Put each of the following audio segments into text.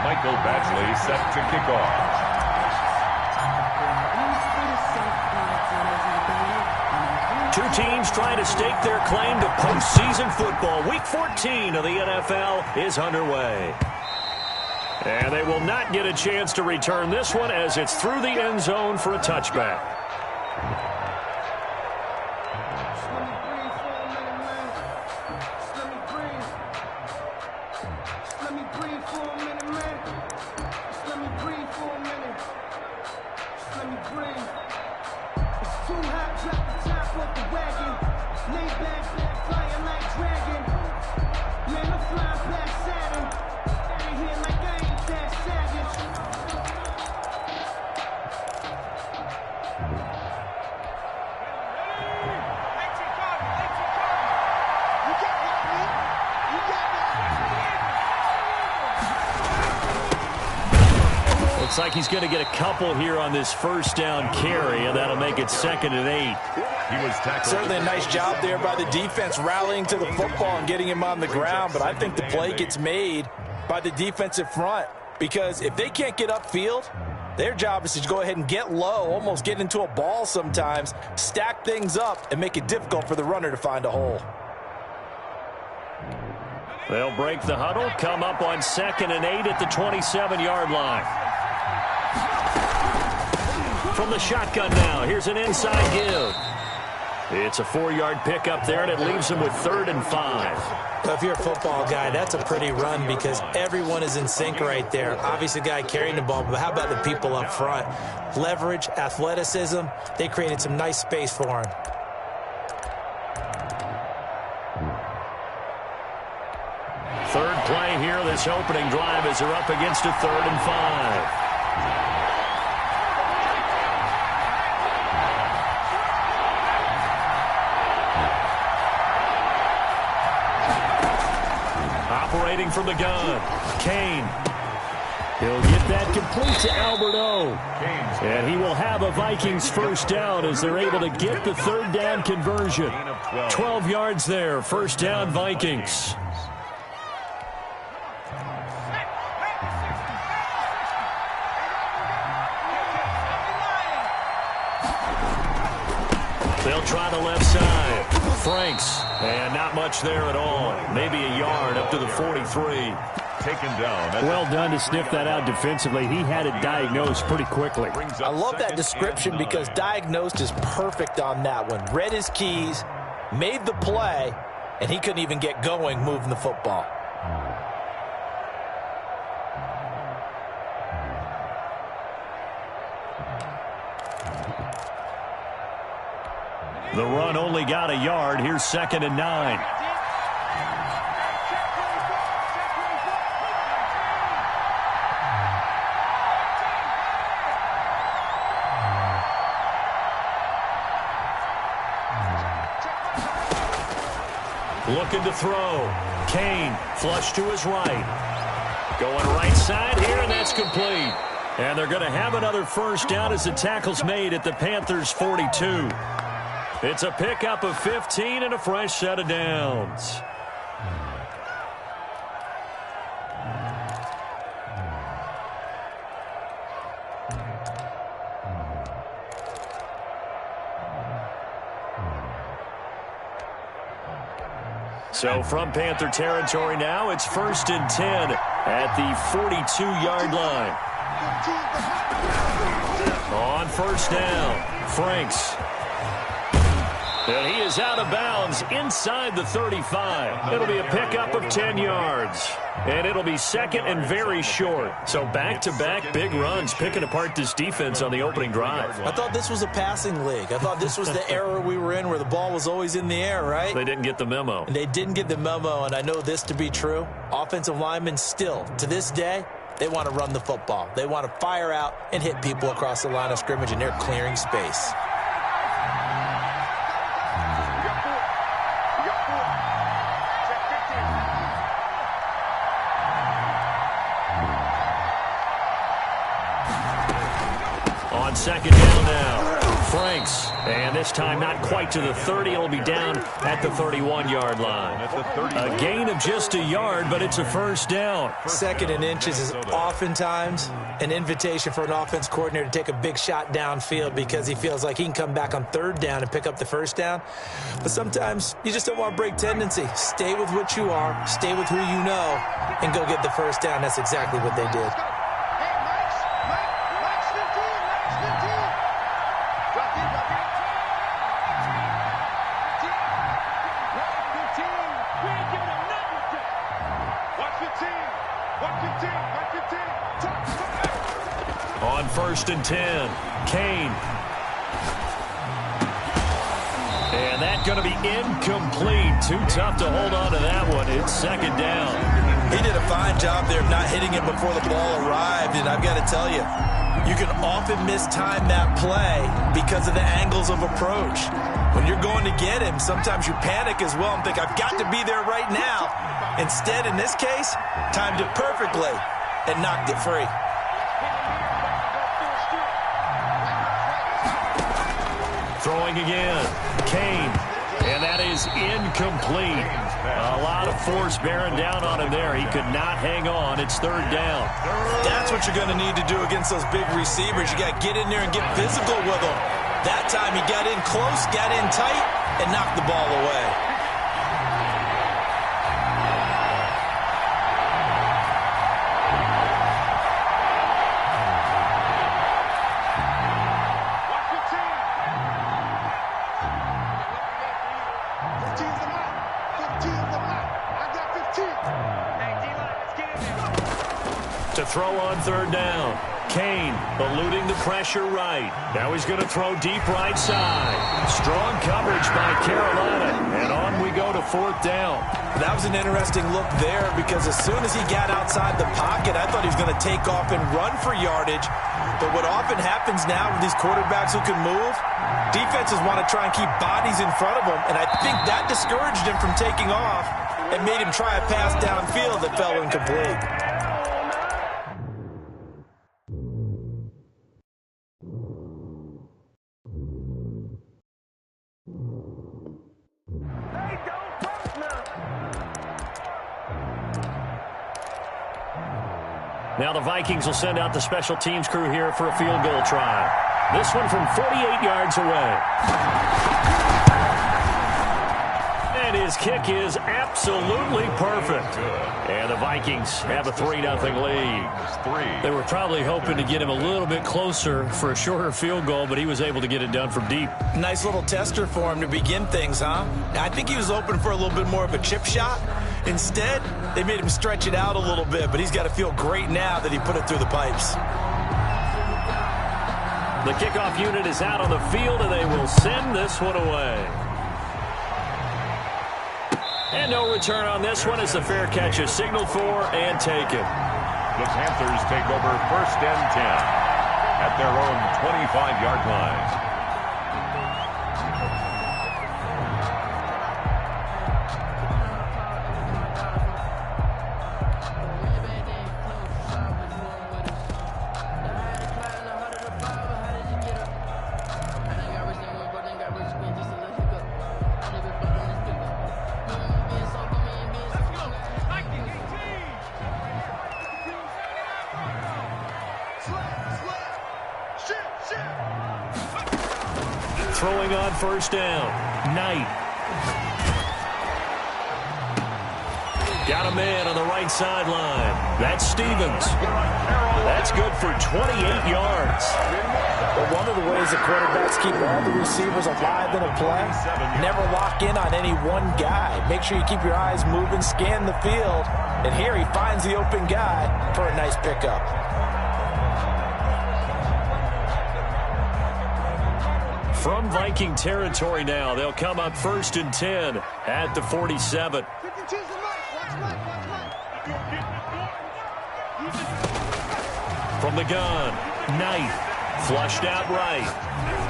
Michael Badgley set to kick off. Two teams trying to stake their claim to postseason football. Week 14 of the NFL is underway. And they will not get a chance to return this one as it's through the end zone for a touchback. Looks like he's going to get a couple here on this first down carry, and that'll make it 2nd and 8. He was tackled. Certainly a nice job there by the defense rallying to the football and getting him on the ground, but I think the play gets made by the defensive front because if they can't get upfield, their job is to go ahead and get low, almost get into a ball sometimes, stack things up, and make it difficult for the runner to find a hole. They'll break the huddle, come up on 2nd and 8 at the 27-yard line. From the shotgun now, here's an inside give. It's a 4-yard pickup there, and it leaves them with 3rd and 5. Well, if you're a football guy, that's a pretty run because everyone is in sync right there. Obviously, the guy carrying the ball, but how about the people up front? Leverage, athleticism, they created some nice space for him. Third play here, this opening drive as they're up against a 3rd and 5. Operating from the gun, Kane. He'll get that complete to Albert O. And he will have a Vikings first down as they're able to get the 3rd down conversion. 12 yards there, first down Vikings. They'll try the left side. Franks, and not much there at all. Maybe a yard up to the 43. Taken down. Well done to sniff that out defensively. He had it diagnosed pretty quickly. I love that description because diagnosed is perfect on that one. Read his keys, made the play, and he couldn't even get going moving the football. The run only got a yard. Here's 2nd and 9. Looking to throw. Kane, flush to his right. Going right side here, and that's complete. And they're going to have another first down as the tackle's made at the Panthers' 42. It's a pickup of 15 and a fresh set of downs. So from Panther territory now, it's 1st and 10 at the 42-yard line. On first down, Franks. And he is out of bounds inside the 35. It'll be a pickup of 10 yards. And it'll be 2nd and very short. So back-to-back big runs picking apart this defense on the opening drive. I thought this was a passing league. I thought this was the era we were in where the ball was always in the air, right? They didn't get the memo. And they didn't get the memo, and I know this to be true. Offensive linemen still, to this day, they want to run the football. They want to fire out and hit people across the line of scrimmage, and they're clearing space. On 2nd down now, Franks, and this time not quite to the 30. It'll be down at the 31-yard line. A gain of just a yard, but it's a first down. 2nd and inches is oftentimes an invitation for an offense coordinator to take a big shot downfield because he feels like he can come back on 3rd down and pick up the first down. But sometimes you just don't want to break tendency. Stay with what you are, stay with who you know, and go get the first down. That's exactly what they did. On 1st and 10, Kane. And that's going to be incomplete. Too tough to hold on to that one. It's 2nd down. He did a fine job there of not hitting it before the ball arrived, and I've got to tell you, you can often mistime that play because of the angles of approach. When you're going to get him, sometimes you panic as well and think, I've got to be there right now. Instead, in this case, timed it perfectly and knocked it free. Throwing again, Kane, and that is incomplete. A lot of force bearing down on him there. He could not hang on. It's 3rd down. That's what you're going to need to do against those big receivers. You got to get in there and get physical with them. That time he got in close, got in tight, and knocked the ball away. To throw on 3rd down. Kane eluding the pressure right. Now he's going to throw deep right side. Strong coverage by Carolina. And on we go to 4th down. That was an interesting look there because as soon as he got outside the pocket, I thought he was going to take off and run for yardage. But what often happens now with these quarterbacks who can move, defenses want to try and keep bodies in front of them. And I think that discouraged him from taking off and made him try a pass downfield that fell incomplete. Now the Vikings will send out the special teams crew here for a field goal try. This one from 48 yards away. And his kick is absolutely perfect. And the Vikings have a 3-0 lead. They were probably hoping to get him a little bit closer for a shorter field goal, but he was able to get it done from deep. Nice little tester for him to begin things, huh? I think he was open for a little bit more of a chip shot. Instead, they made him stretch it out a little bit, but he's got to feel great now that he put it through the pipes. The kickoff unit is out on the field, and they will send this one away. And no return on this one as the fair catch is signaled for and taken. The Panthers take over 1st and 10 at their own 25-yard line. Throwing on 1st down. Knight. Got a man on the right sideline. That's Stevens. That's good for 28 yards. But one of the ways the quarterbacks keep all the receivers alive in a play, never lock in on any one guy. Make sure you keep your eyes moving, scan the field, and here he finds the open guy for a nice pickup. From Viking territory now, they'll come up 1st and 10 at the 47. From the gun, Knight, flushed out right.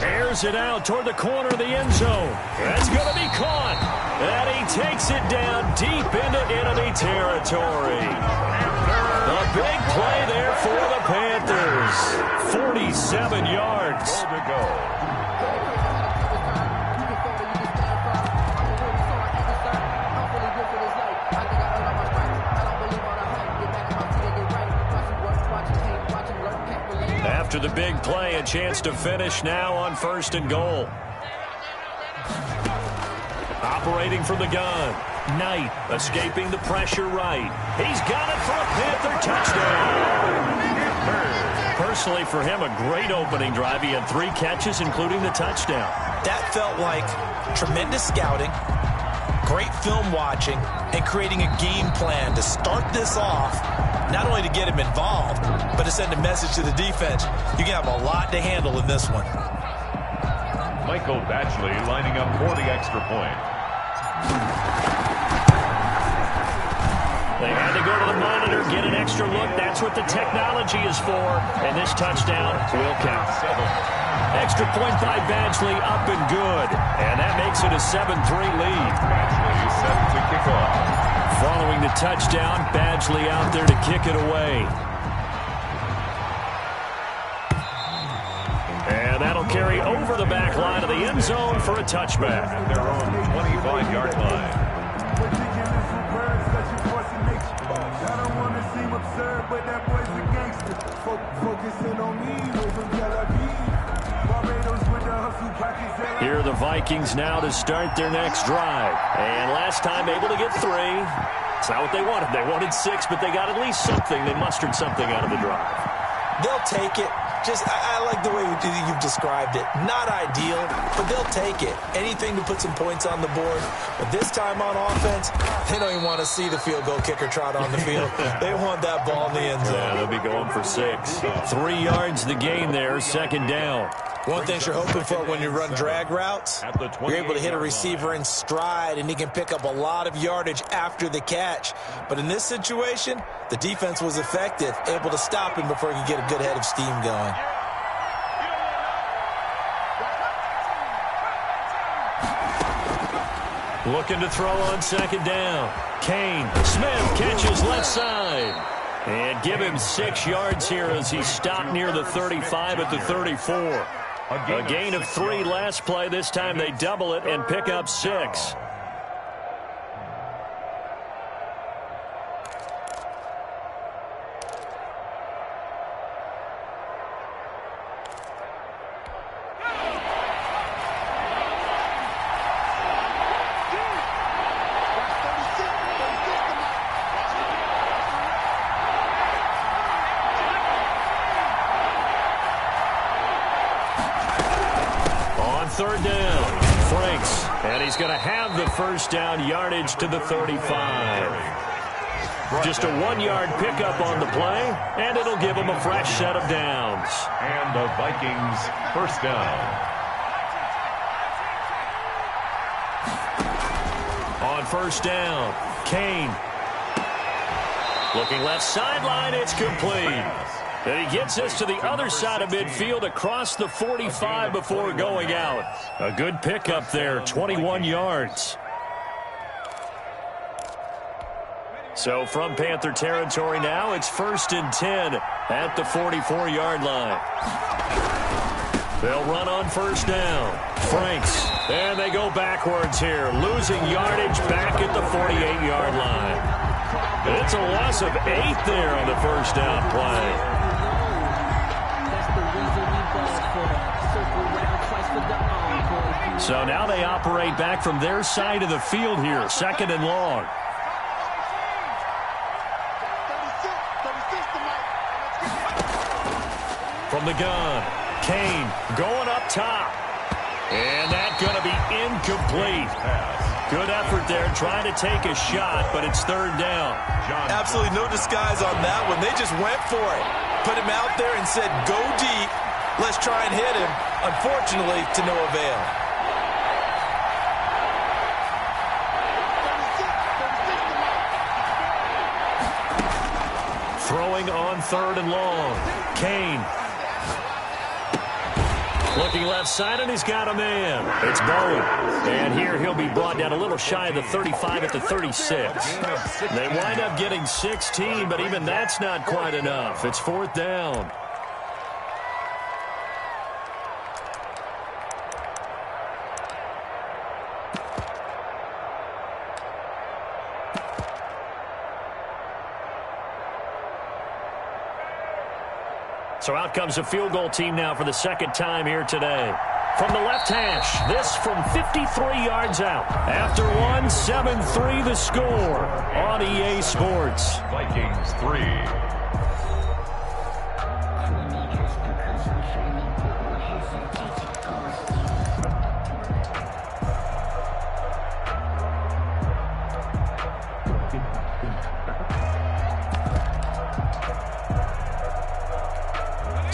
Airs it out toward the corner of the end zone. That's going to be caught. And he takes it down deep into enemy territory. A big play there for the Panthers. 47 yards. After the big play, a chance to finish now on 1st and goal. Operating from the gun. Knight escaping the pressure right. He's got it for a Panther touchdown. Personally, for him, a great opening drive. He had 3 catches, including the touchdown. That felt like tremendous scouting, great film watching, and creating a game plan to start this off, not only to get him involved, but to send a message to the defense. You can have a lot to handle in this one. Michael Badgley lining up for the extra point. They had to go to the monitor, get an extra look. That's what the technology is for. And this touchdown will count. Extra point by Badgley, up and good. And that makes it a 7-3 lead. Badgley set to kick off. Following the touchdown, Badgley out there to kick it away. And that'll carry over the back line of the end zone for a touchback. At their own 25-yard line. Here are the Vikings now to start their next drive. And last time able to get 3. It's not what they wanted. They wanted 6, but they got at least something. They mustered something out of the drive. They'll take it. I like the way you've described it. Not ideal, but they'll take it. Anything to put some points on the board. But this time on offense, they don't even want to see the field goal kicker trot on the field. They want that ball in the end zone. Yeah, they'll be going for 6. 3 yards the gain there, 2nd down. One thing you're hoping for when you run drag routes, you're able to hit a receiver in stride, and he can pick up a lot of yardage after the catch. But in this situation, the defense was effective, able to stop him before he could get a good head of steam going. Looking to throw on 2nd down. Kane. Smith catches left side. And give him 6 yards here as he stopped near the 35 at the 34. A gain of 3 last play. This time they double it and pick up 6. Third down, Franks, and he's going to have the 1st down yardage to the 35. Just a 1-yard pickup on the play, and it'll give him a fresh set of downs. And the Vikings 1st down. On 1st down, Kane. Looking left sideline, it's complete. And he gets us to the other side of midfield across the 45 before going out. A good pickup there, 21 yards. So from Panther territory now, it's 1st and 10 at the 44-yard line. They'll run on 1st down. Franks, and they go backwards here, losing yardage back at the 48-yard line. It's a loss of 8 there on the 1st down play. So now they operate back from their side of the field here, 2nd and long. From the gun, Kane going up top. And that's going to be incomplete. Good effort there, trying to take a shot, but it's 3rd down. Absolutely no disguise on that one. They just went for it. Put him out there and said, go deep. Let's try and hit him. Unfortunately, to no avail. Throwing on 3rd and long. Kane. Looking left side, and he's got a man. It's Bowen. And here he'll be brought down a little shy of the 35 at the 36. They wind up getting 16, but even that's not quite enough. It's 4th down. So out comes a field goal team now for the second time here today. From the left hash, this from 53 yards out. After one, 7-3 the score on EA Sports. Vikings 3.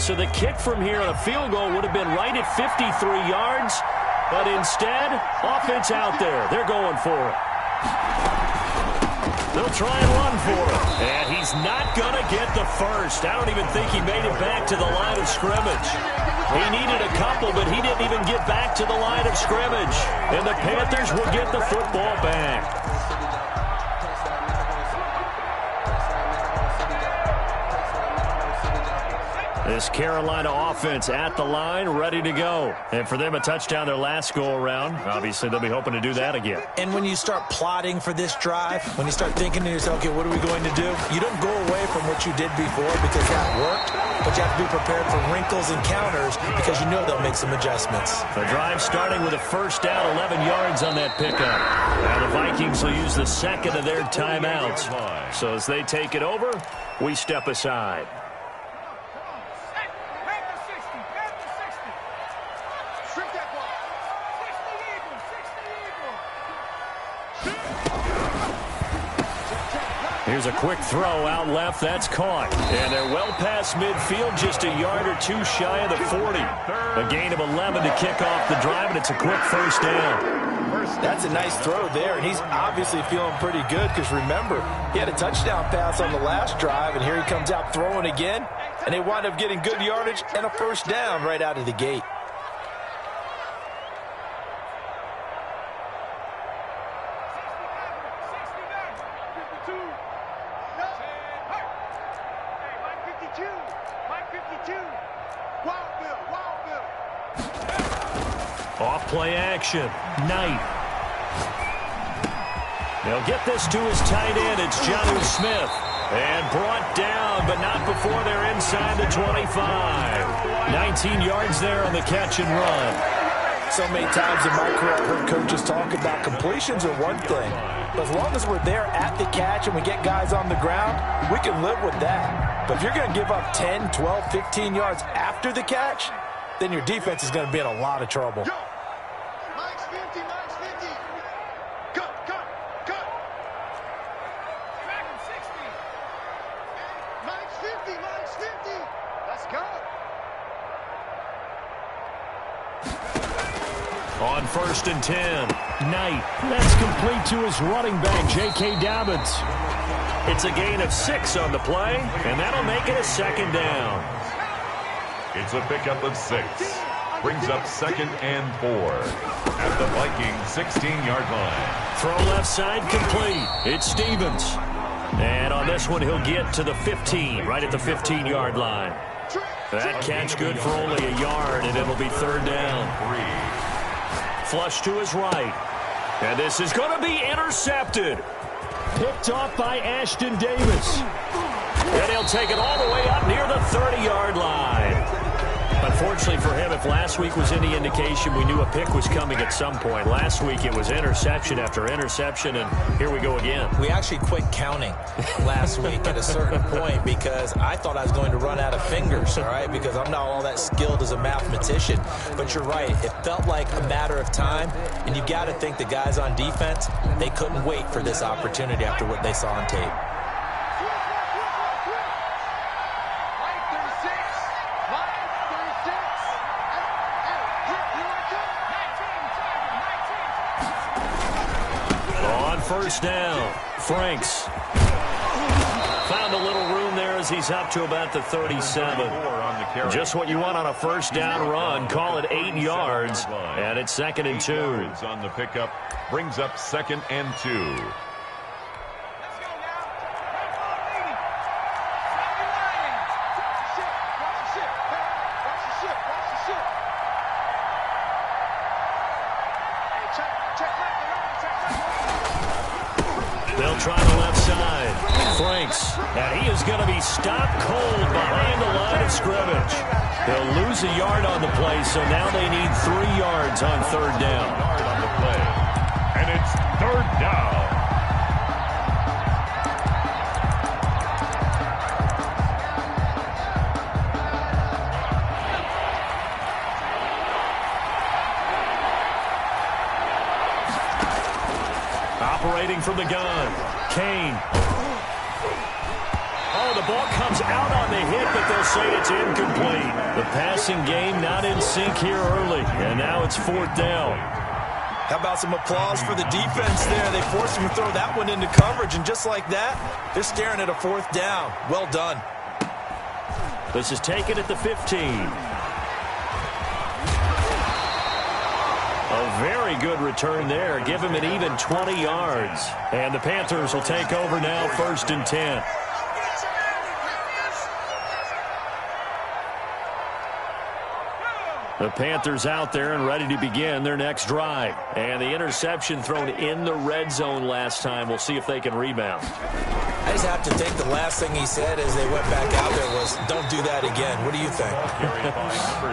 So the kick from here on a field goal would have been right at 53 yards, but instead, offense out there. They're going for it. They'll try and run for it. And he's not going to get the first. I don't even think he made it back to the line of scrimmage. He needed a couple, but he didn't even get back to the line of scrimmage. And the Panthers will get the football back. This Carolina offense at the line, ready to go. And for them, a touchdown their last go-around. Obviously, they'll be hoping to do that again. And when you start plotting for this drive, when you start thinking to yourself, okay, what are we going to do? You don't go away from what you did before because that worked, but you have to be prepared for wrinkles and counters because you know they'll make some adjustments. The drive starting with a first down, 11 yards on that pickup. Now the Vikings will use the second of their timeouts. So as they take it over, we step aside. Here's a quick throw out left. That's caught. And they're well past midfield, just a yard or two shy of the 40. A gain of 11 to kick off the drive, and it's a quick first down. That's a nice throw there, and he's obviously feeling pretty good because, remember, he had a touchdown pass on the last drive, and here he comes out throwing again, and they wind up getting good yardage and a first down right out of the gate. Off play action. Knight. They'll get this to his tight end. It's Jonnu Smith. And brought down, but not before they're inside the 25. 19 yards there on the catch and run. So many times in my career, I've heard coaches talk about completions are one thing. But as long as we're there at the catch and we get guys on the ground, we can live with that. But if you're going to give up 10, 12, 15 yards after the catch, then your defense is going to be in a lot of trouble. On 1st and 10, Knight. That's complete to his running back, J.K. Dobbins. It's a gain of 6 on the play, and that'll make it a second down. It's a pickup of 6. Brings up 2nd and 4 at the Vikings 16-yard line. Throw left side complete. It's Stevens. And on this one, he'll get to the 15, right at the 15-yard line. That catch good for only a yard, and it'll be 3rd down. Flush to his right. And this is going to be intercepted. Picked off by Ashton Davis. And he'll take it all the way up near the 30-yard line. Unfortunately for him, if last week was any indication, we knew a pick was coming at some point. Last week it was interception after interception, and here we go again. We actually quit counting last week at a certain point because I thought I was going to run out of fingers, all right, because I'm not all that skilled as a mathematician. But you're right. It felt like a matter of time, and you got to think the guys on defense, they couldn't wait for this opportunity after what they saw on tape. First down. Franks found a little room there as he's up to about the 37. Just what you want on a first down run. Call it 8 yards, and it's 2nd and 2. On the pickup, brings up 2nd and 2. They'll try the left side. Franks, and he is going to be stopped cold behind the line of scrimmage. They'll lose a yard on the play, so now they need 3 yards on third down. Yard on the play. And it's third down. Operating from the gun, Kane. Oh, the ball comes out on the hit, but they'll say it's incomplete. The passing game not in sync here early, and now it's fourth down. How about some applause for the defense there? They forced him to throw that one into coverage, and just like that, they're staring at a fourth down. Well done. This is taken at the 15. A very good return there. Give him an even 20 yards. And the Panthers will take over now, 1st and 10. The Panthers out there and ready to begin their next drive. And the interception thrown in the red zone last time. We'll see if they can rebound. I just have to think the last thing he said as they went back out there was, don't do that again. What do you think?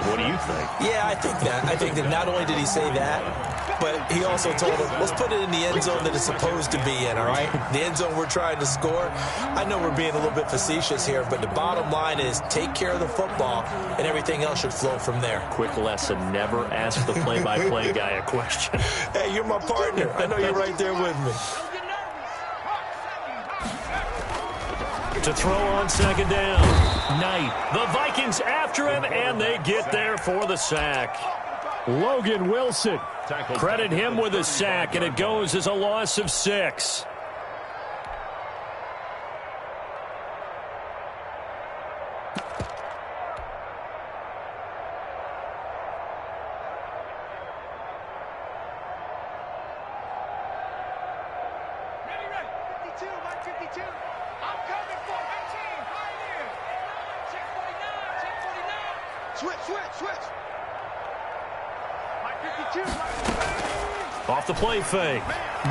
What do you think? Yeah, I think that. I think that not only did he say that, but he also told him, let's put it in the end zone that it's supposed to be in, all right? The end zone we're trying to score. I know we're being a little bit facetious here, but the bottom line is take care of the football, and everything else should flow from there. Quick lesson, never ask the play-by-play guy a question. Hey, you're my partner. I know you're right there with me. To throw on second down. Knight. The Vikings after him, and they get there for the sack. Logan Wilson. Credit him with a sack, and it goes as a loss of 6. Off the play fake.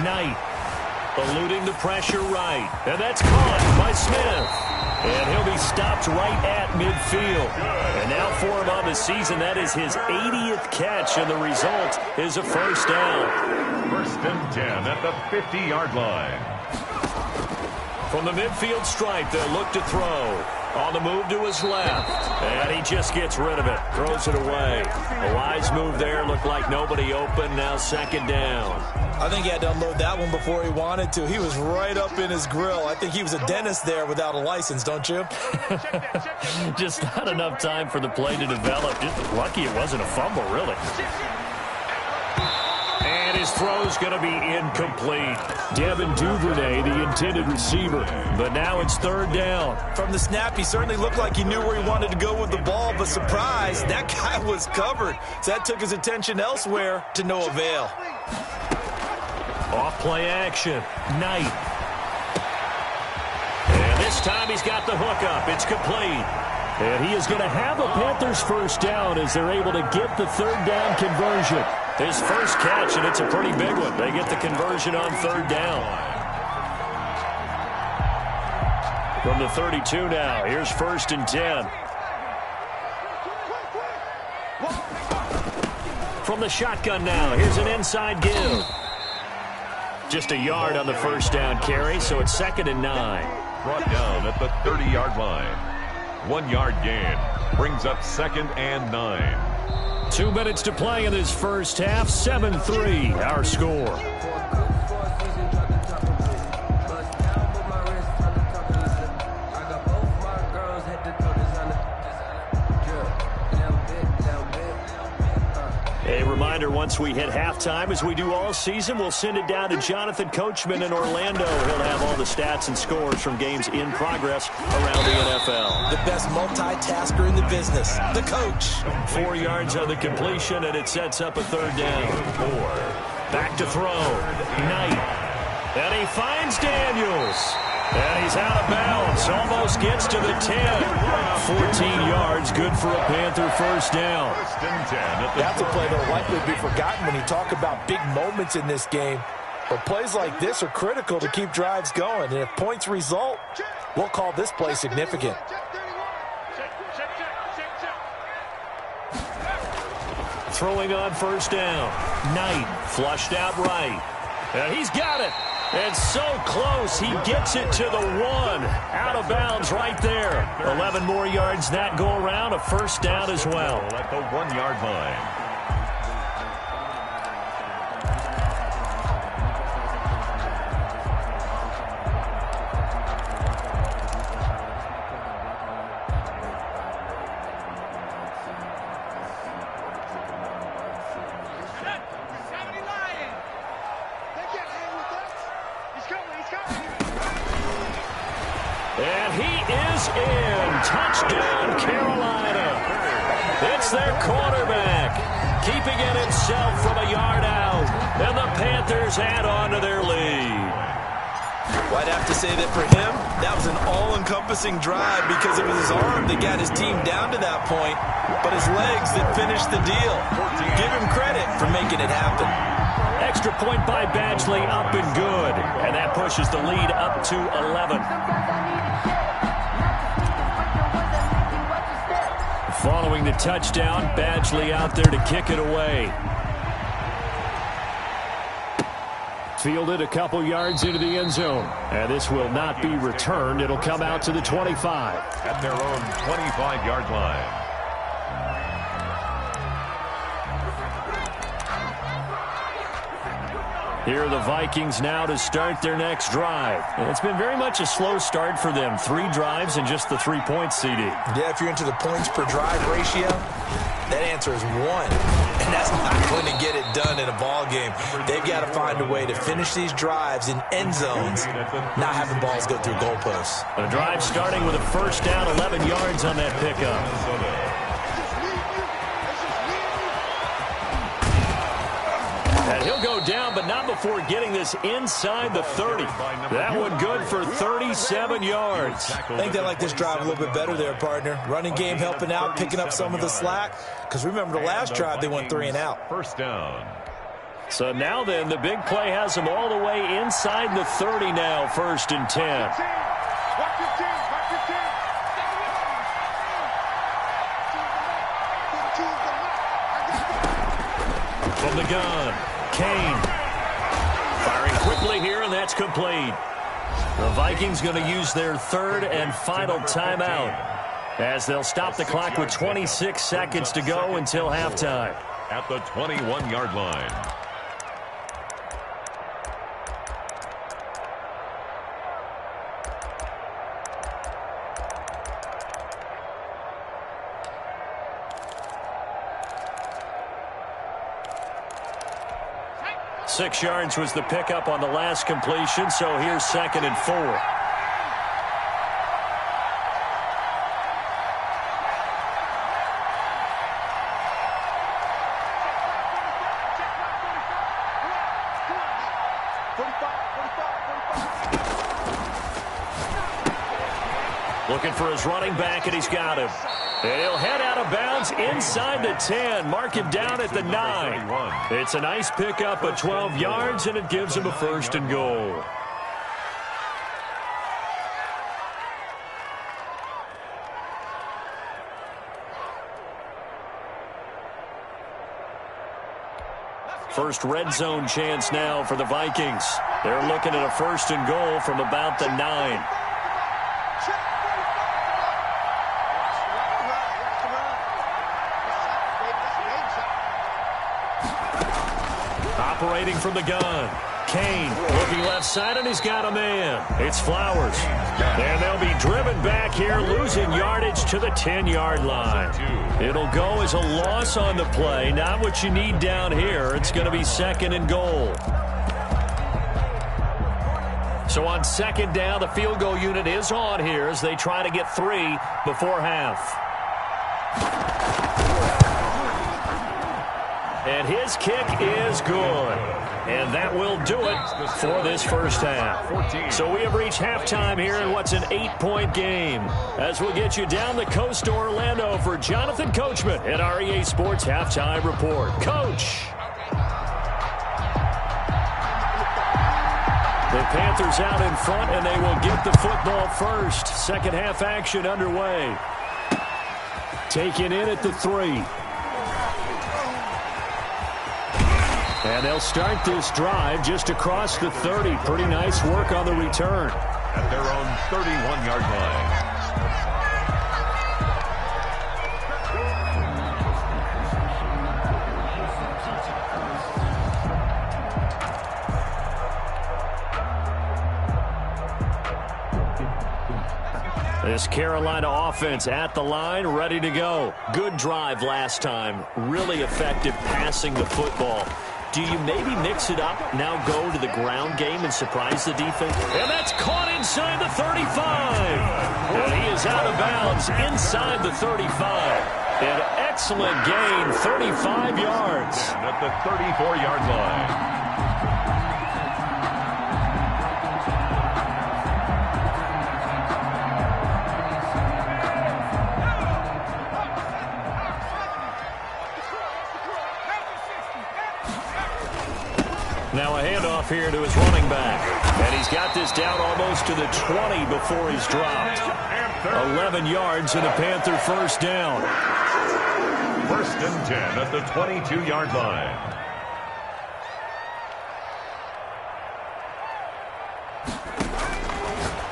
Knight eluding the pressure right. And that's caught by Smith. And he'll be stopped right at midfield. And now for him on the season, that is his 80th catch, and the result is a first down. 1st and 10 at the 50-yard line. From the midfield stripe, they'll look to throw. On the move to his left. And he just gets rid of it. Throws it away. A wise move there. Looked like nobody open. Now second down. I think he had to unload that one before he wanted to. He was right up in his grill. I think he was a dentist there without a license, don't you? Just not enough time for the play to develop. Just lucky it wasn't a fumble, really. And his throw's going to be incomplete. Devin Duvernay, the intended receiver. But now it's third down. From the snap, he certainly looked like he knew where he wanted to go with the ball, but surprise, that guy was covered. So that took his attention elsewhere to no avail. Off play action. Knight. And this time he's got the hook up. It's complete. And he is going to have a Panthers first down as they're able to get the third down conversion. His first catch, and it's a pretty big one. They get the conversion on third down. From the 32 now, here's 1st and 10. From the shotgun now, here's an inside give. Just a yard on the first down carry, so it's 2nd and 9. Brought down at the 30-yard line. 1-yard gain brings up 2nd and 9. 2 minutes to play in this first half. 7-3, our score. A reminder, once we hit halftime, as we do all season, we'll send it down to Jonathan Coachman in Orlando. He'll have all the stats and scores from games in progress around the NFL. The best multitasker in the business, the coach. 4 yards on the completion, and it sets up a third down. 4. Back to throw. Knight. And he finds Daniels. And he's out of bounds. Almost gets to the 10. 14 yards, good for a Panther first down. That's a play that will likely be forgotten when you talk about big moments in this game. But plays like this are critical to keep drives going. And if points result, we'll call this play significant. Throwing on first down. Knight flushed out right. And he's got it. And so close, he gets it to the 1. Out of bounds right there. 11 more yards that go around, a first down as well. At the 1-yard line. And he is in. Touchdown, Carolina. It's their quarterback, keeping it himself from a yard out. And the Panthers add on to their lead. Well, I'd have to say that for him, that was an all-encompassing drive because it was his arm that got his team down to that point, but his legs that finished the deal. Give him credit for making it happen. Extra point by Badgley, up and good. And that pushes the lead up to 11. Following the touchdown, Badgley out there to kick it away. Fielded a couple yards into the end zone. And this will not be returned. It'll come out to the 25. At their own 25-yard line. Here are the Vikings now to start their next drive. And it's been very much a slow start for them. 3 drives and just the 3 points, CD. Yeah, if you're into the points per drive ratio, that answer is 1. And that's not going to get it done in a ball game. They've got to find a way to finish these drives in end zones, not having balls go through goalposts. The drive starting with a first down, 11 yards on that pickup. And he'll go down, but not before getting this inside the 30. That one good for 37 yards. I think they like this drive a little bit better there, partner. Running game helping out, picking up some of the slack. Because remember the last drive, they went 3 and out. First down. So now then, the big play has them all the way inside the 30 now, 1st and 10. From the gun, Kane. Firing quickly here, and that's complete. The Vikings going to use their 3rd and final timeout as they'll stop the clock with 26 seconds to go until halftime. At the 21-yard line. Six yards was the pickup on the last completion, so here's 2nd and 4. Looking for his running back, and he's got him. And he'll head out of bounds inside the 10. Mark him down at the 9. It's a nice pickup of 12 yards, and it gives him a 1st and goal. First red zone chance now for the Vikings. They're looking at a 1st and goal from about the 9. Operating from the gun. Kane looking left side, and he's got a man. It's Flowers. And they'll be driven back here, losing yardage to the 10-yard line. It'll go as a loss on the play. Not what you need down here. It's going to be 2nd and goal. So on 2nd down, the field goal unit is on here as they try to get 3 before half. And his kick is good. And that will do it for this first half. So we have reached halftime here in what's an 8-point game. As we'll get you down the coast to Orlando for Jonathan Coachman at our EA Sports Halftime Report. Coach. The Panthers out in front, and they will get the football first. Second half action underway. Taken in at the 3. And they'll start this drive just across the 30. Pretty nice work on the return. At their own 31-yard line. This Carolina offense at the line, ready to go. Good drive last time. Really effective passing the football. Do you maybe mix it up, now go to the ground game and surprise the defense? And that's caught inside the 35. And he is out of bounds inside the 35. An excellent gain, 35 yards. And at the 34-yard line. Now a handoff here to his running back. And he's got this down almost to the 20 before he's dropped. 11 yards and a Panther first down. 1st and 10 at the 22-yard line.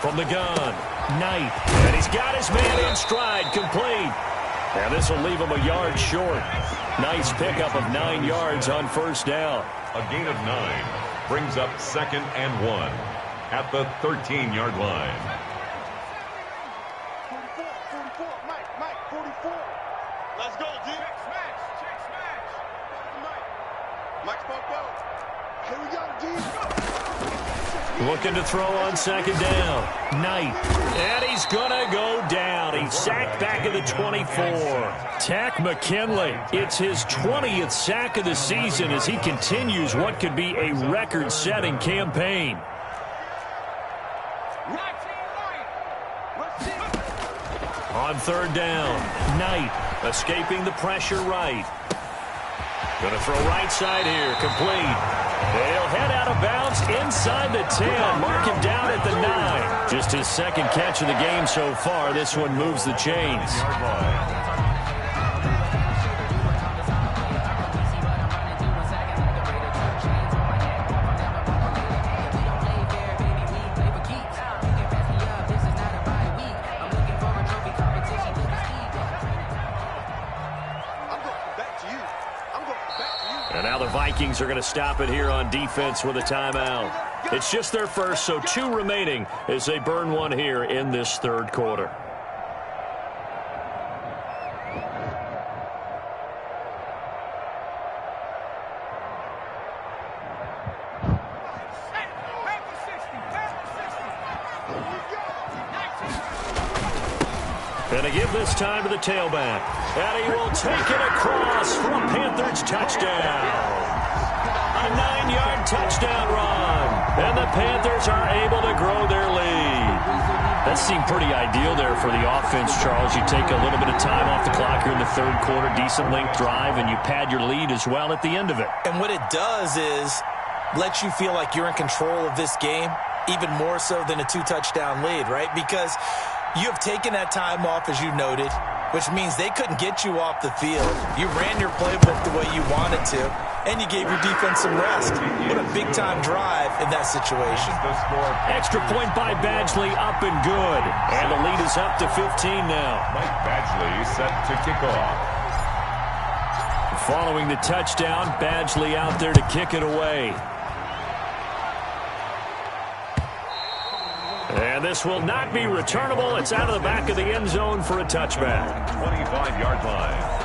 From the gun, Knight. And he's got his man in stride, complete. And this will leave him a yard short. Nice pickup of 9 yards on first down. A gain of 9 brings up 2nd and 1 at the 13-yard line. 44, Mike, 44. Let's go, G. Check smash. Mike spoke up. Here we go, G. Looking to throw on 2nd down. Knight. And he's going to go down. He's sacked back at the 24. Tack McKinley. It's his 20th sack of the season as he continues what could be a record-setting campaign. On 3rd down, Knight escaping the pressure right. Going to throw right side here, complete. They'll head out of bounds inside the 10. Mark him down at the 9. Just his 2nd catch of the game so far. This one moves the chains. And now the Vikings are going to stop it here on defense with a timeout. It's just their first, so 2 remaining as they burn one here in this 3rd quarter. And to give this time to the tailback. And he will take it across for a Panthers touchdown. A 9-yard touchdown run. And the Panthers are able to grow their lead. That seemed pretty ideal there for the offense, Charles. You take a little bit of time off the clock here in the 3rd quarter, decent length drive, and you pad your lead as well at the end of it. And what it does is let you feel like you're in control of this game, even more so than a 2-touchdown lead, right? Because you have taken that time off, as you noted, which means they couldn't get you off the field. You ran your playbook the way you wanted to, and you gave your defense some rest. What a big-time drive in that situation. Extra point by Badgley, up and good. And the lead is up to 15 now. Mike Badgley set to kick off. Following the touchdown, Badgley out there to kick it away. And this will not be returnable. It's out of the back of the end zone for a touchback. 25-yard line.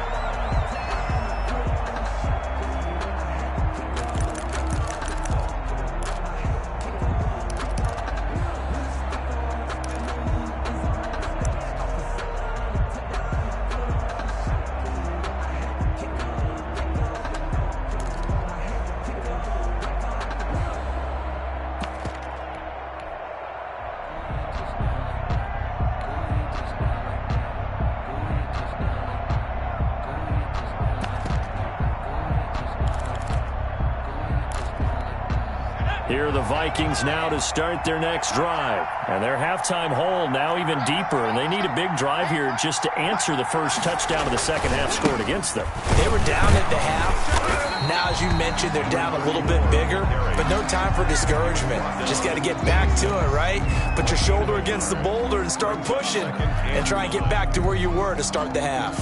Here are the Vikings now to start their next drive. And their halftime hole now even deeper, and they need a big drive here just to answer the first touchdown of the second half scored against them. They were down at the half. Now, as you mentioned, they're down a little bit bigger, but no time for discouragement. Just got to get back to it, right? Put your shoulder against the boulder and start pushing and try and get back to where you were to start the half.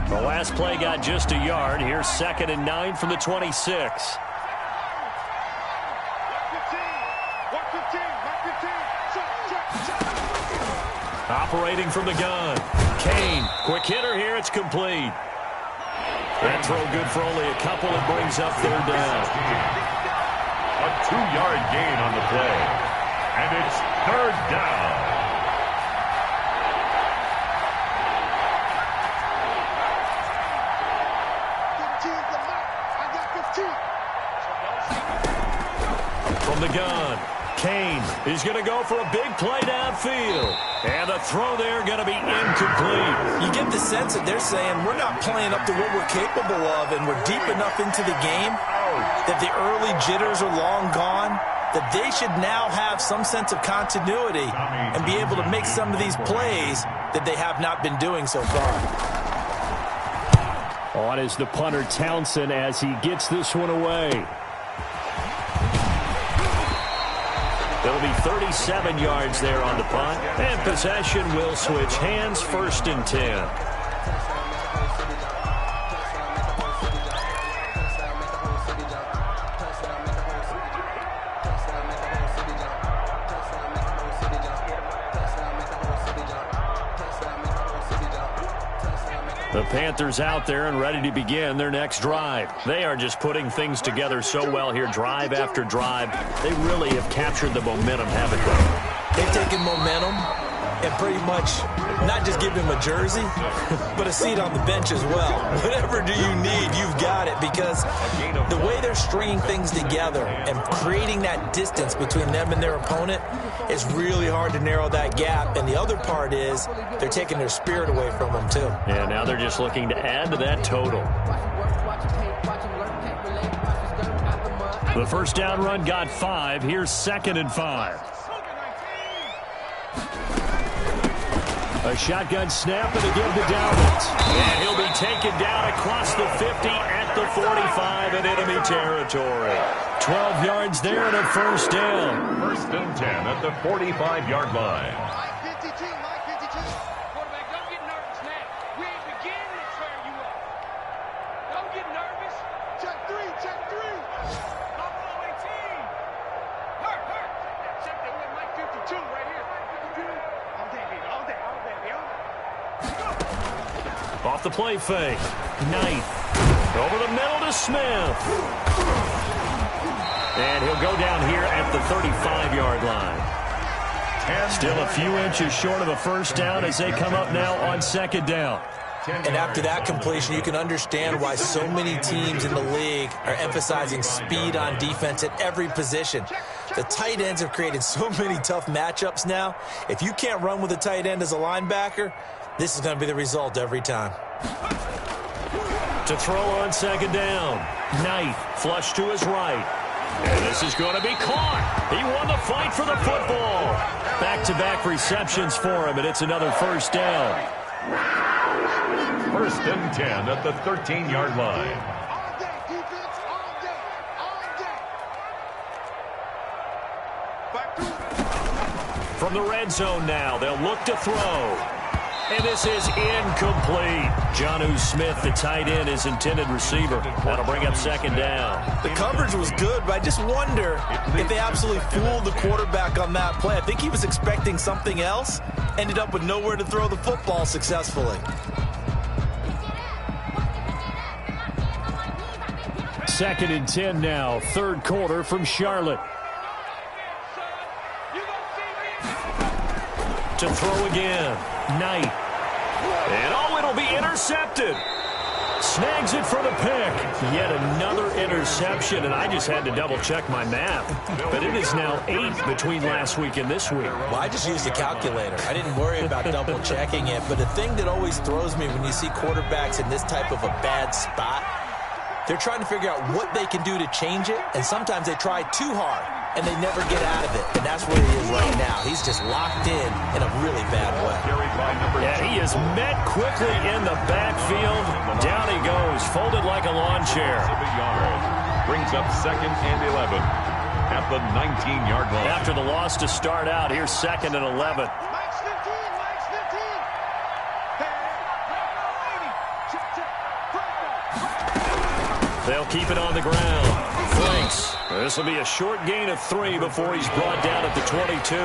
The last play got just a yard. Here's 2nd and 9 from the 26. Operating from the gun. Kane, quick hitter here. It's complete. That throw good for only a couple. It brings up 3rd down. A 2-yard gain on the play. And it's 3rd down. From the gun, Kane is going to go for a big play downfield. And the throw there going to be incomplete. You get the sense that they're saying we're not playing up to what we're capable of, and we're deep enough into the game that the early jitters are long gone, that they should now have some sense of continuity and be able to make some of these plays that they have not been doing so far. On is the punter Townsend as he gets this one away. There'll be 37 yards there on the punt. And possession will switch hands, 1st and 10. The Panthers out there and ready to begin their next drive. They are just putting things together so well here, drive after drive. They really have captured the momentum, haven't they? They've taken momentum and pretty much not just give him a jersey, but a seat on the bench as well. Whatever do you need, you've got it, because the way they're stringing things together and creating that distance between them and their opponent is really hard to narrow that gap. And the other part is they're taking their spirit away from them, too. Yeah, now they're just looking to add to that total. The first down run got 5. Here's 2nd and 5. A shotgun snap and again to Dowdett. And he'll be taken down across the 50 at the 45 in enemy territory. 12 yards there and a 1st down. 1st and 10 at the 45-yard line. Mike 52, Mike 52. Quarterback, don't get nervous now. We ain't beginning to tear you up. Don't get nervous. Check 3, check 3. Buffalo 18. Hurt. Check that with Mike 52 right here. All day, baby, all day, all day, all day. Off the play fake. Knight. Over the middle to Smith. And he'll go down here at the 35-yard line. Still a few inches short of a 1st down as they come up now on 2nd down. And after that completion, you can understand why so many teams in the league are emphasizing speed on defense at every position. The tight ends have created so many tough matchups now. If you can't run with a tight end as a linebacker, this is going to be the result every time. To throw on 2nd down. Knight flush to his right. And this is going to be caught. He won the fight for the football. Back-to-back receptions for him, and it's another 1st down. 1st and 10 at the 13-yard line. All day, defense, all day, all day. Back to From the red zone now, they'll look to throw. And this is incomplete. Jonnu Smith, the tight end, is intended receiver. That'll bring up 2nd down. The coverage was good, but I just wonder if they absolutely fooled the quarterback on that play. I think he was expecting something else, ended up with nowhere to throw the football successfully. 2nd and 10 now, 3rd quarter from Charlotte. To throw again. Knight. And it'll be intercepted. Snags it for the pick. Yet another interception, and I just had to double-check my math. But it is now 8 between last week and this week. Well, I just used a calculator. I didn't worry about double-checking it. But the thing that always throws me when you see quarterbacks in this type of a bad spot They're trying to figure out what they can do to change it, and sometimes they try too hard, and they never get out of it. And that's where he is right now. He's just locked in a really bad way. Yeah, he is met quickly in the backfield. Down he goes, folded like a lawn chair. Brings up 2nd and 11 at the 19-yard line. After the loss to start out, here's 2nd and 11. Mike's 15, Mike's 15. They'll keep it on the ground. Franks. This will be a short gain of 3 before he's brought down at the 22.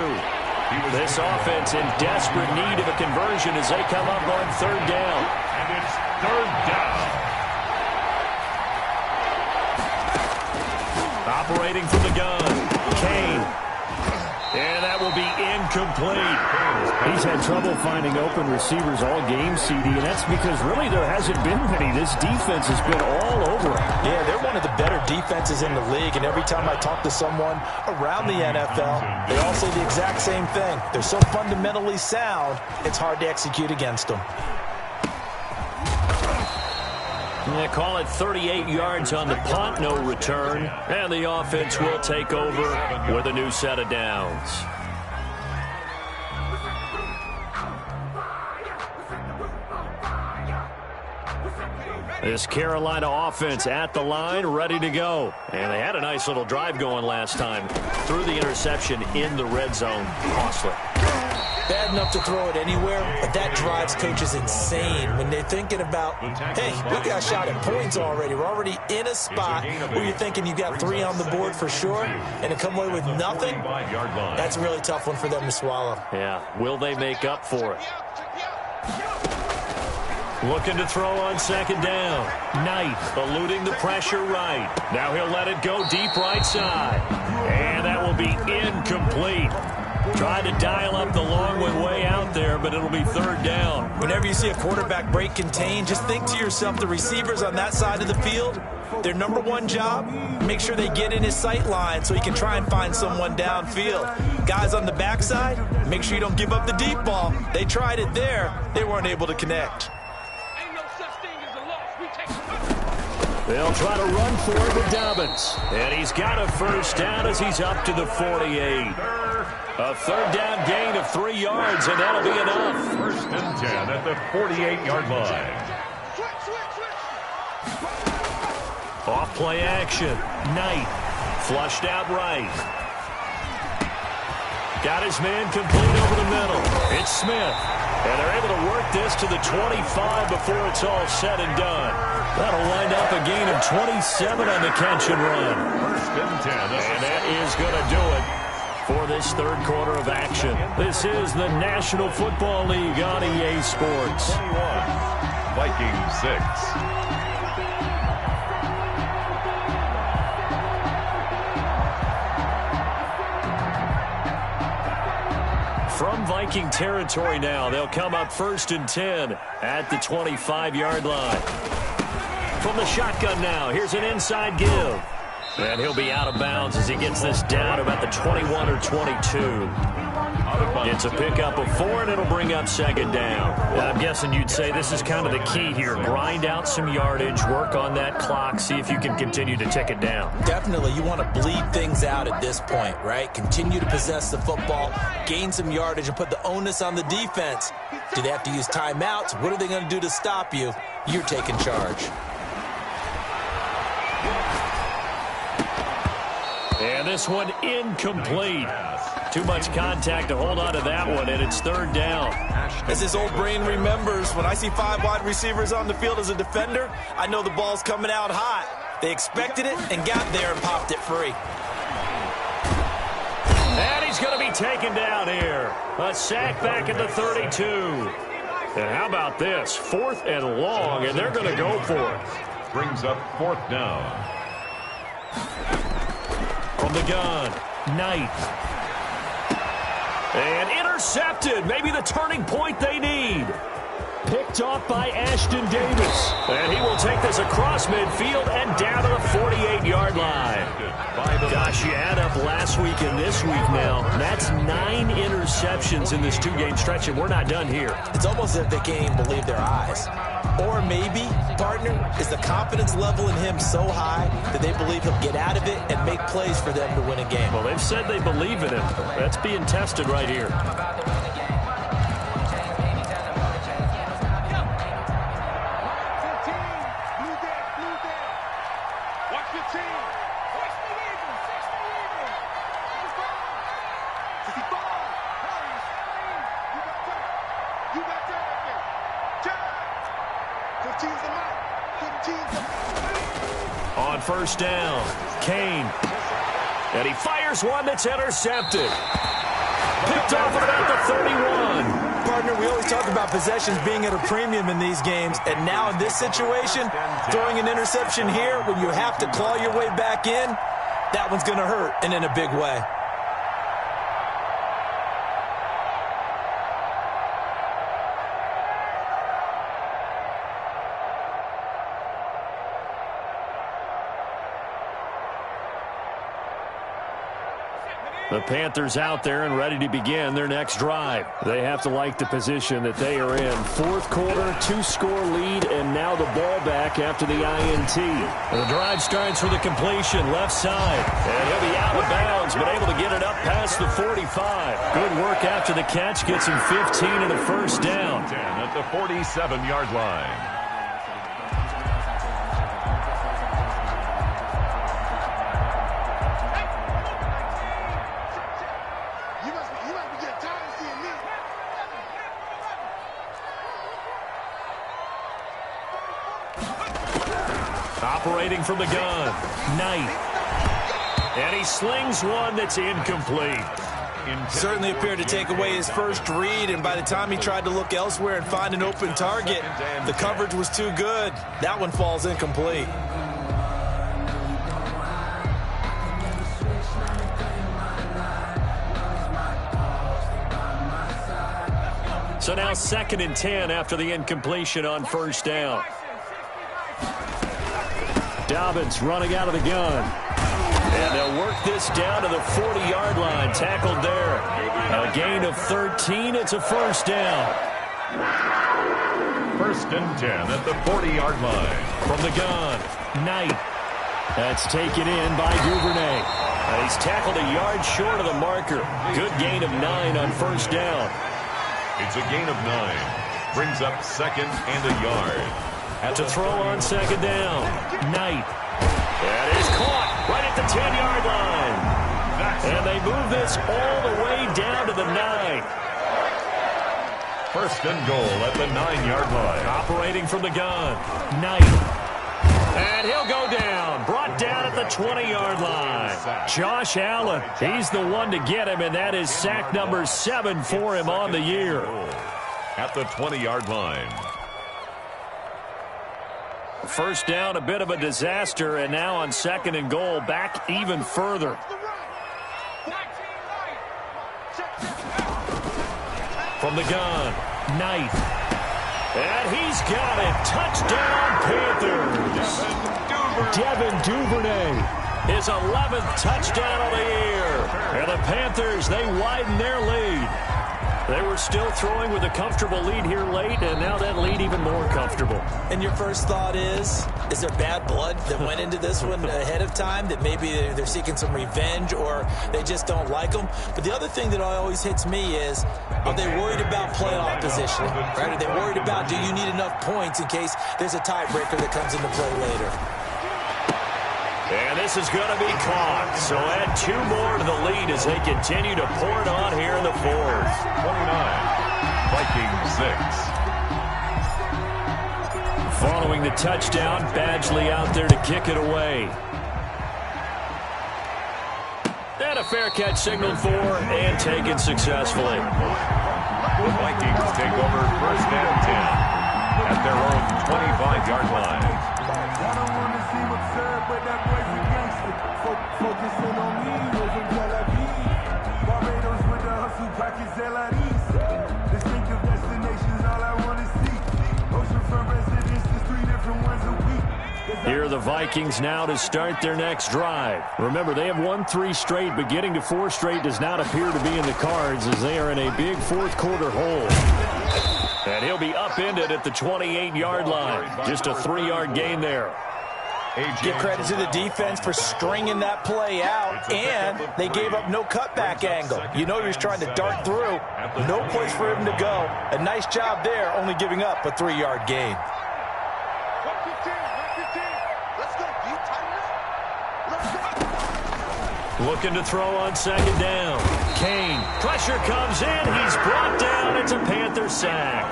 This offense in desperate need of a conversion as they come up on 3rd down. And it's 3rd down. Operating from the gun, Kane. And that will be incomplete. He's had trouble finding open receivers all game, CD, and that's because really there hasn't been many. This defense has been all over him. Yeah, they're one of the better defenses in the league, and every time I talk to someone around the NFL, they all say the exact same thing. They're so fundamentally sound, it's hard to execute against them. They call it 38 yards on the punt, no return. And the offense will take over with a new set of downs. This Carolina offense at the line, ready to go. And they had a nice little drive going last time. Threw the interception in the red zone. Costly. Bad enough to throw it anywhere, but that drives coaches insane when they're thinking about, hey, we got shot at points already. We're already in a spot where you're thinking you got 3 on the board for sure, and to come away with nothing, that's a really tough one for them to swallow. Yeah, will they make up for it? Looking to throw on 2nd down. Knight eluding the pressure right. Now he'll let it go deep right side. And that will be incomplete. Tried to dial up the long one way out there, but it'll be 3rd down. Whenever you see a quarterback break contain, just think to yourself, the receivers on that side of the field, their number one job, make sure they get in his sight line so he can try and find someone downfield. Guys on the backside, make sure you don't give up the deep ball. They tried it there. They weren't able to connect. Ain't no such thing as a loss. We take it. They'll try to run for it with Dobbins. And he's got a 1st down as he's up to the 48. A 3rd down gain of 3 yards, and that'll be enough. 1st and 10 at the 48-yard line. Off play action. Knight flushed out right. Got his man complete over the middle. It's Smith. And they're able to work this to the 25 before it's all said and done. That'll wind up a gain of 27 on the catch and run. 1st and 10. And that is going to do it for this 3rd quarter of action. This is the National Football League on EA Sports. 21. Vikings 6. From Viking territory now, they'll come up 1st and 10 at the 25-yard line. From the shotgun now, here's an inside give. And he'll be out of bounds as he gets this down about the 21 or 22. It's a pickup of 4, and it'll bring up 2nd down. Well, I'm guessing you'd say this is kind of the key here. Grind out some yardage, work on that clock, see if you can continue to tick it down. Definitely, you want to bleed things out at this point, right? Continue to possess the football, gain some yardage, and put the onus on the defense. Do they have to use timeouts? What are they going to do to stop you? You're taking charge. And this one incomplete. Too much contact to hold on to that one, and it's 3rd down. As his old brain remembers, when I see 5 wide receivers on the field as a defender, I know the ball's coming out hot. They expected it and got there and popped it free. And he's going to be taken down here. A sack back at the 32. And how about this? 4th and long, and they're going to go for it. Brings up 4th down. From the gun, Knight. And intercepted. Maybe the turning point they need. Picked off by Ashton Davis. And he will take this across midfield and down to the 48-yard line. Gosh, you add up last week and this week now. That's 9 interceptions in this 2-game stretch, and we're not done here. It's almost as if they can't even believe their eyes. Or maybe, partner, is the confidence level in him so high that they believe he'll get out of it and make plays for them to win a game. Well, they've said they believe in him. That's being tested right here. On first down, Kane. And he fires one that's intercepted. Picked off at about the 31. Partner, we always talk about possessions being at a premium in these games, and now in this situation, throwing an interception here when you have to claw your way back in, that one's going to hurt, and in a big way. The Panthers out there and ready to begin their next drive. They have to like the position that they are in. Fourth quarter, 2-score lead, and now the ball back after the INT. The drive starts with a completion, left side. And he'll be out of bounds, but able to get it up past the 45. Good work after the catch, gets him 15 and a first down. 10 at the 47-yard line. Operating from the gun, Knight. And he slings one that's incomplete. Certainly appeared to take away his first read, and by the time he tried to look elsewhere and find an open target, the coverage was too good. That one falls incomplete. So now 2nd and 10 after the incompletion on first down. Dobbins running out of the gun. And they'll work this down to the 40-yard line. Tackled there. A gain of 13. It's a first down. 1st and 10 at the 40-yard line. From the gun, Knight. That's taken in by Duvernay. And he's tackled a yard short of the marker. Good gain of 9 on first down. It's a gain of 9. Brings up 2nd and a yard. To throw on 2nd down, Knight. That is caught right at the 10-yard line. And they move this all the way down to the 9. 1st and goal at the 9-yard line. Operating from the gun, Knight. And he'll go down. Brought down at the 20-yard line. Josh Allen, he's the one to get him, and that is sack number 7 for him on the year. At the 20-yard line. First down, a bit of a disaster, and now on 2nd and goal, back even further. From the gun, Knight. And he's got it. Touchdown, Panthers. Devin Duvernay, his 11th touchdown of the year. And the Panthers, they widen their lead. They were still throwing with a comfortable lead here late, and now that lead even more comfortable. And your first thought is there bad blood that went into this one ahead of time, that maybe they're seeking some revenge or they just don't like them? But the other thing that always hits me is, are they worried about playoff positioning? Right? Are they worried about, do you need enough points in case there's a tiebreaker that comes into play later? And this is going to be caught. So add 2 more to the lead as they continue to pour it on here in the 4th. 29, Vikings 6. Following the touchdown, Badgley out there to kick it away. And a fair catch signaled for and taken successfully. The Vikings take over 1st and 10 at their own 25-yard line. But that boy's a gangster. Focusing on me, over Tel Aviv. Barbados with the hustle, pockets LREs. Distinctive destinations, all I want to see. Oceanfront residences, 3 different ones a week. Here are the Vikings now to start their next drive. Remember, they have won 3 straight, but getting to 4 straight does not appear to be in the cards as they are in a big 4th quarter hole. And he'll be upended at the 28-yard line. Just a 3-yard gain there. Give credit to the defense for stringing that play out, and they gave up no cutback angle. You know he was trying to dart through. No place for him to go. A nice job there, only giving up a 3-yard gain. Looking to throw on second down. Kane, pressure comes in. He's brought down. It's a Panther sack.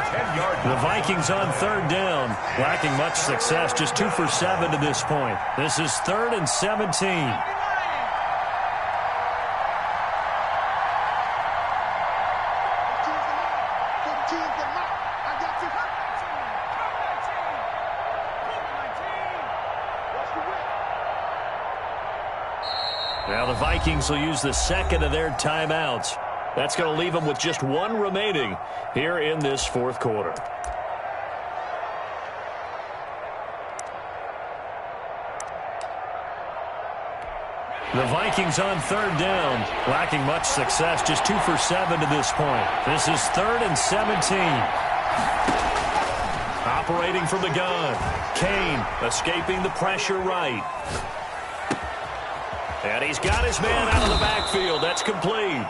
The Vikings on third down, lacking much success, just 2 for 7 to this point. This is 3rd and 17. Now the Vikings will use the second of their timeouts. That's going to leave them with just 1 remaining here in this 4th quarter. The Vikings on third down, lacking much success, just 2 for 7 to this point. This is 3rd and 17. Operating from the gun. Kane escaping the pressure right. And he's got his man out of the backfield. That's complete.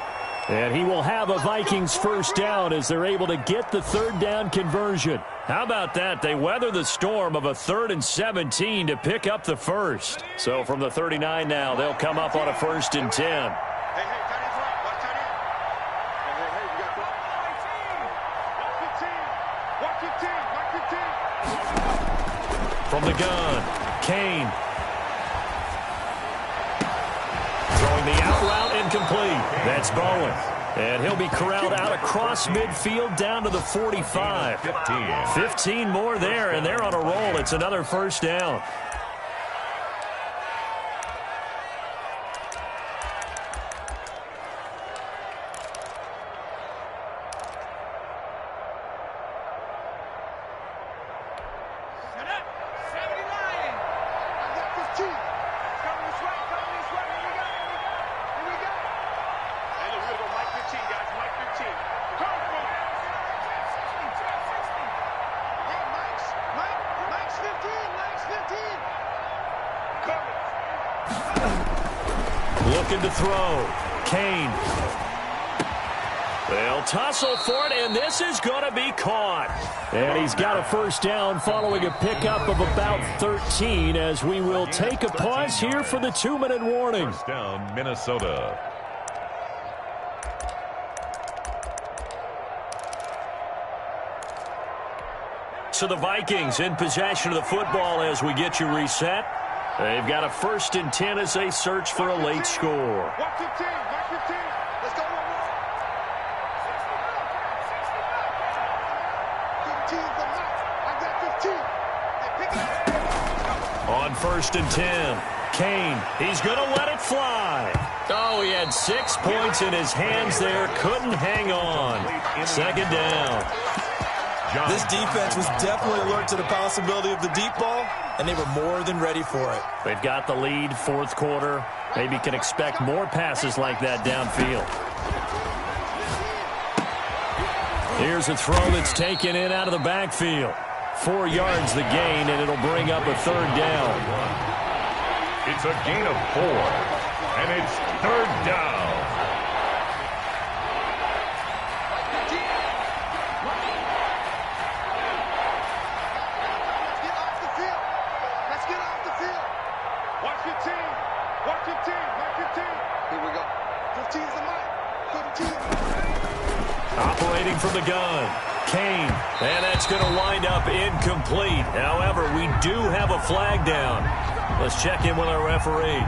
And he will have a Vikings first down as they're able to get the third down conversion. How about that? They weather the storm of a 3rd and 17 to pick up the first. So from the 39 now, they'll come up on a 1st and 10. From the gun, Kane. Throwing the out route incomplete. That's Bowen. And he'll be corralled out across midfield down to the 45. 15 more there, and they're on a roll. It's another first down. Looking to throw. Kane. They'll tussle for it, and this is going to be caught. And he's got a first down following a pickup of about 13 as we will take a pause here for the 2-minute warning. First down, Minnesota. So the Vikings in possession of the football as we get you reset. They've got a 1st and 10 as they search for a late score. On 1st and 10, Kane, he's going to let it fly. Oh, he had 6 points in his hands there, couldn't hang on. 2nd down. This defense was definitely alert to the possibility of the deep ball, and they were more than ready for it. They've got the lead, 4th quarter. Maybe can expect more passes like that downfield. Here's a throw that's taken in out of the backfield. 4 yards the gain, and it'll bring up a 3rd down. It's a gain of 4, and it's 3rd down. Operating from the gun, Kane, and that's going to wind up incomplete. However, we do have a flag down. Let's check in with our referee.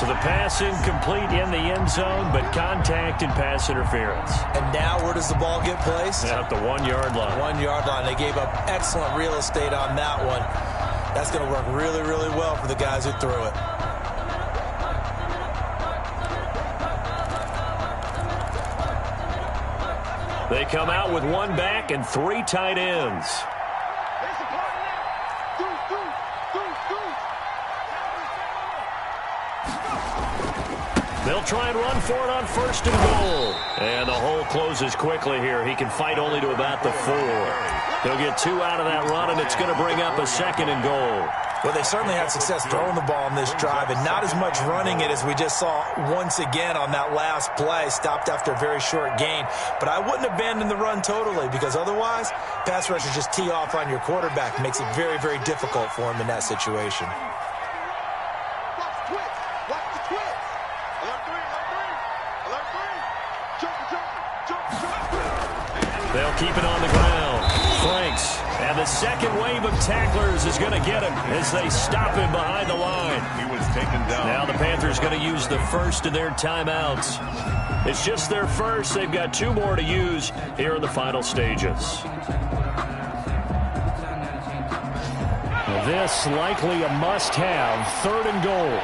So the pass incomplete in the end zone, but contact and pass interference. And now where does the ball get placed? At the 1-yard line. 1-yard line. They gave up excellent real estate on that one. That's going to work really, really well for the guys who threw it. They come out with 1 back and 3 tight ends. They'll They'll try and run for it on 1st and goal. And the hole closes quickly here. He can fight only to about the 4. He'll get 2 out of that run, and it's going to bring up a 2nd and goal. Well, they certainly had success throwing the ball on this drive, and not as much running it as we just saw once again on that last play. Stopped after a very short gain. But I wouldn't abandon the run totally, because otherwise, pass rushers just tee off on your quarterback. It makes it very, very difficult for him in that situation. They'll keep it on the ground. Franks. And the second wave of tacklers is going to get him as they stop him behind the line. He was taken down. Now the Panthers going to use the first of their timeouts. It's just their first. They've got 2 more to use here in the final stages. Well, this likely a must-have. 3rd and goal.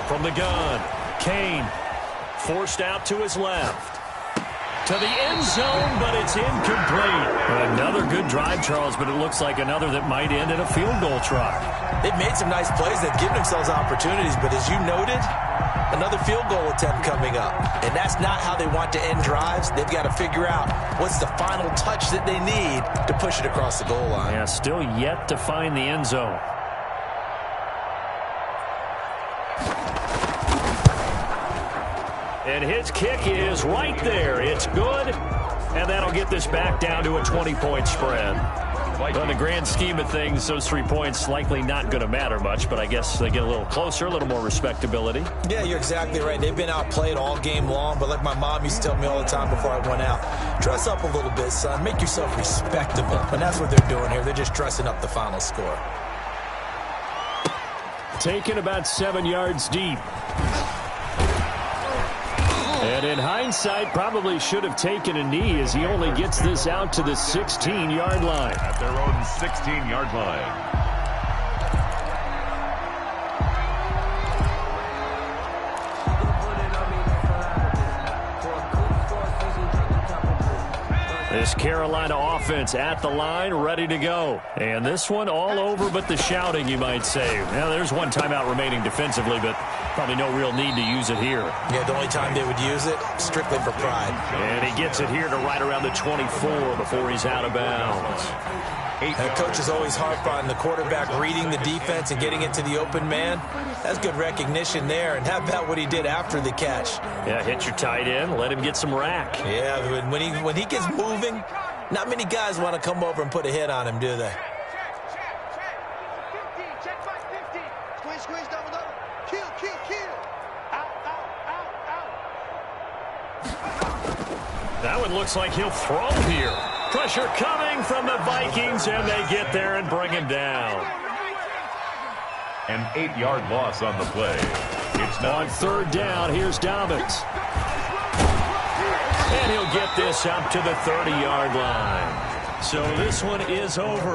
From the gun, Kane forced out to his left. To the end zone, but it's incomplete. Another good drive, Charles, but it looks like another that might end in a field goal try. They've made some nice plays. They've given themselves opportunities, but as you noted, another field goal attempt coming up. And that's not how they want to end drives. They've got to figure out what's the final touch that they need to push it across the goal line. Yeah, still yet to find the end zone. And his kick is right there. It's good. And that'll get this back down to a 20-point spread. But in the grand scheme of things, those 3 points likely not going to matter much, but I guess they get a little closer, a little more respectability. Yeah, you're exactly right. They've been outplayed all game long, but like my mom used to tell me all the time before I went out, dress up a little bit, son. Make yourself respectable. And that's what they're doing here. They're just dressing up the final score. Taken about 7 yards deep. And in hindsight, probably should have taken a knee as he only gets this out to the 16-yard line. At their own 16-yard line. This Carolina offense at the line, ready to go. And this one all over but the shouting, you might say. Now, there's one timeout remaining defensively, but probably no real need to use it here. Yeah, the only time they would use it, strictly for pride. And he gets it here to right around the 24 before he's out of bounds. Coach is always harp on the quarterback reading the defense and getting it to the open man. That's good recognition there. And how about what he did after the catch? Yeah, hit your tight end, let him get some rack. Yeah, when he gets moving, not many guys want to come over and put a hit on him, do they? Check back 50. Squeeze, double. Kill. Out. That one looks like he'll throw here. Pressure coming from the Vikings, and they get there and bring him down. An 8-yard loss on the play. It's now On 3rd down, here's Dobbins. And he'll get this up to the 30-yard line. So this one is over.